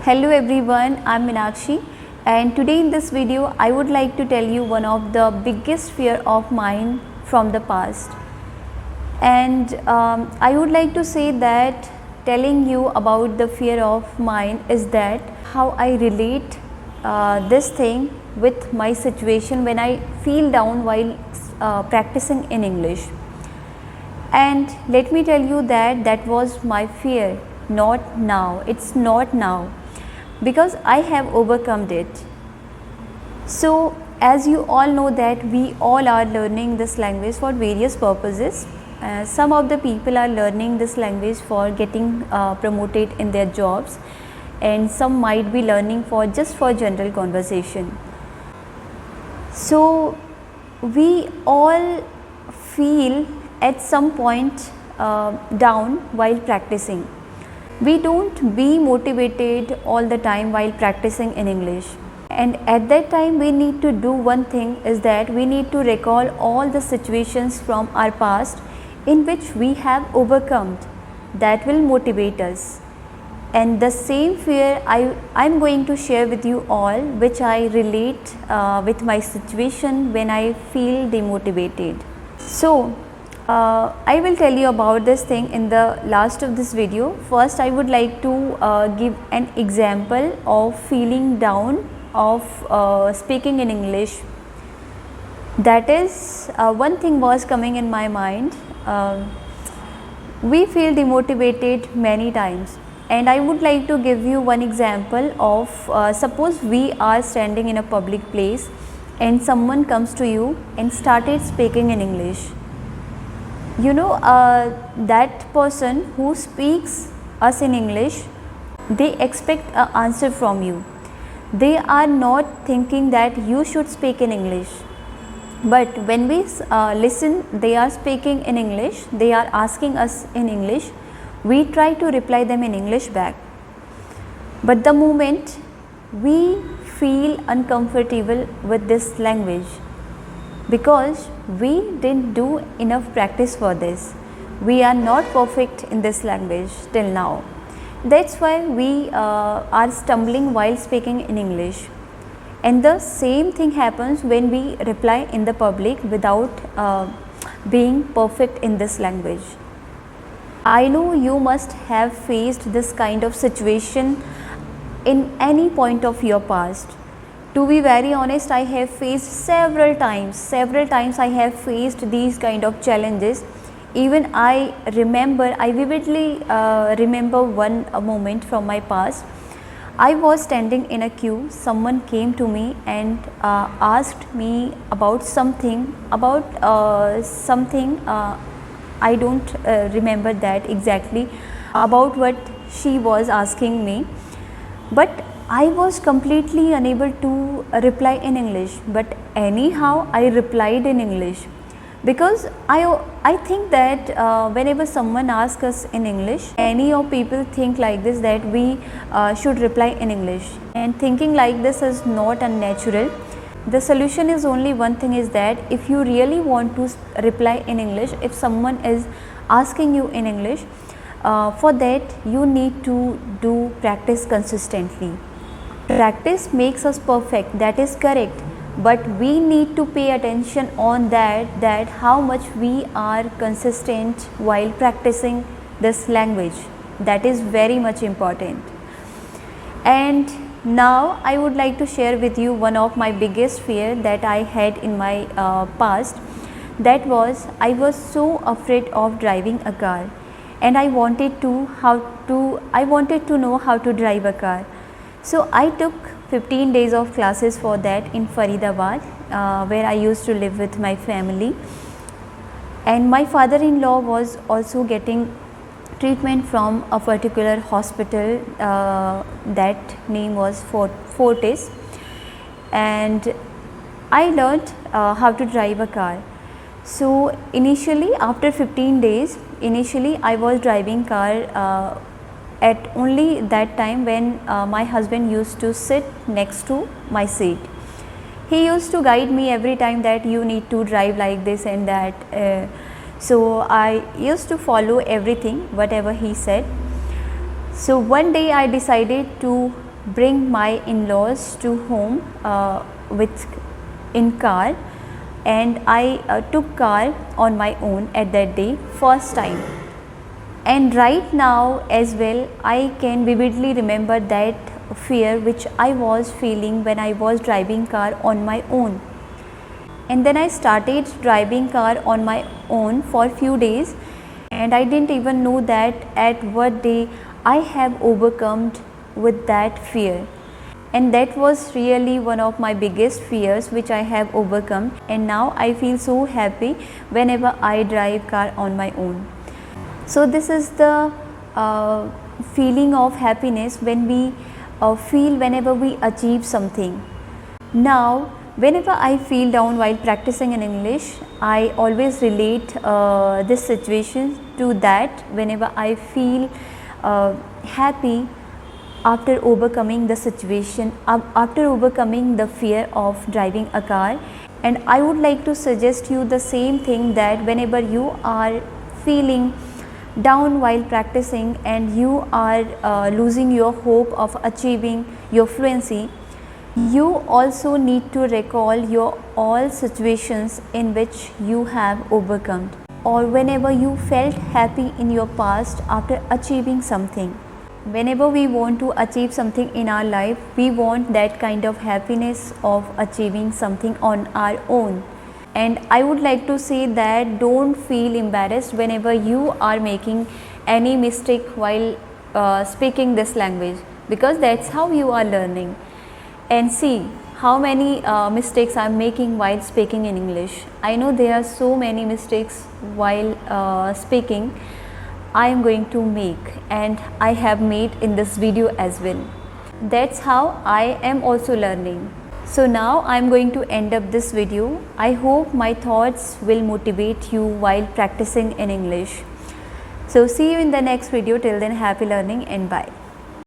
Hello everyone, I'm Meenakshi, and today in this video I would like to tell you one of the biggest fear of mine from the past. And I would like to say that telling you about the fear of mine is that how I relate this thing with my situation when I feel down while practicing in English. And let me tell you that that was my fear, not now. It's not now, because I have overcome it. So as you all know that we all are learning this language for various purposes. Some of the people are learning this language for getting promoted in their jobs, and some might be learning for just for general conversation. So we all feel at some point down while practicing. We don't be motivated all the time while practicing in English, and at that time we need to do one thing, is that we need to recall all the situations from our past in which we have overcome. That will motivate us, and the same fear I'm going to share with you all, which I relate with my situation when I feel demotivated. So I will tell you about this thing in the last of this video. First I would like to give an example of feeling down of speaking in English. That is, one thing was coming in my mind. We feel demotivated many times, and I would like to give you one example of suppose we are standing in a public place and someone comes to you and started speaking in English. You know, that person who speaks us in English, they expect an answer from you. They are not thinking that you should speak in English. But when we listen, they are speaking in English, they are asking us in English, we try to reply them in English back. But the moment we feel uncomfortable with this language, because we didn't do enough practice for this, we are not perfect in this language till now. That's why we are stumbling while speaking in English. And the same thing happens when we reply in the public without being perfect in this language. I know you must have faced this kind of situation in any point of your past. To be very honest, I have faced several times I have faced these kind of challenges. Even I vividly remember one moment from my past. I was standing in a queue, someone came to me and asked me about something, I don't remember that exactly about what she was asking me, but I was completely unable to reply in English. But anyhow I replied in English, because I think that whenever someone asks us in English, any of people think like this, that we should reply in English, and thinking like this is not unnatural. The solution is only one thing, is that if you really want to reply in English, if someone is asking you in English, for that you need to do practice consistently. Practice makes us perfect, that is correct, but we need to pay attention on that how much we are consistent while practicing this language. That is very much important. And now I would like to share with you one of my biggest fear that I had in my past. That was, I was so afraid of driving a car, and I wanted to know how to drive a car. So I took 15 days of classes for that in Faridabad, where I used to live with my family. And my father-in-law was also getting treatment from a particular hospital, that name was Fortis, and I learned how to drive a car. So initially, after 15 days, I was driving car at only that time when my husband used to sit next to my seat. He used to guide me every time that you need to drive like this and that. So I used to follow everything whatever he said. So one day I decided to bring my in-laws to home with in car, and I took car on my own at that day, first time. And right now as well, I can vividly remember that fear which I was feeling when I was driving car on my own. And then I started driving car on my own for few days, and I didn't even know that at what day I have overcome with that fear. And that was really one of my biggest fears which I have overcome, and now I feel so happy whenever I drive car on my own. So this is the feeling of happiness when we feel whenever we achieve something. Now whenever I feel down while practicing in English, I always relate this situation to that whenever I feel happy after overcoming the situation, after overcoming the fear of driving a car. And I would like to suggest you the same thing, that whenever you are feeling down while practicing and you are losing your hope of achieving your fluency, you also need to recall your all situations in which you have overcome, or whenever you felt happy in your past after achieving something. Whenever we want to achieve something in our life, we want that kind of happiness of achieving something on our own. And I would like to say that don't feel embarrassed whenever you are making any mistake while speaking this language, because that's how you are learning. And see how many mistakes I'm making while speaking in English. I know there are so many mistakes while speaking I am going to make, and I have made in this video as well. That's how I am also learning. So now I am going to end up this video. I hope my thoughts will motivate you while practicing in English. So see you in the next video. Till then, happy learning and bye.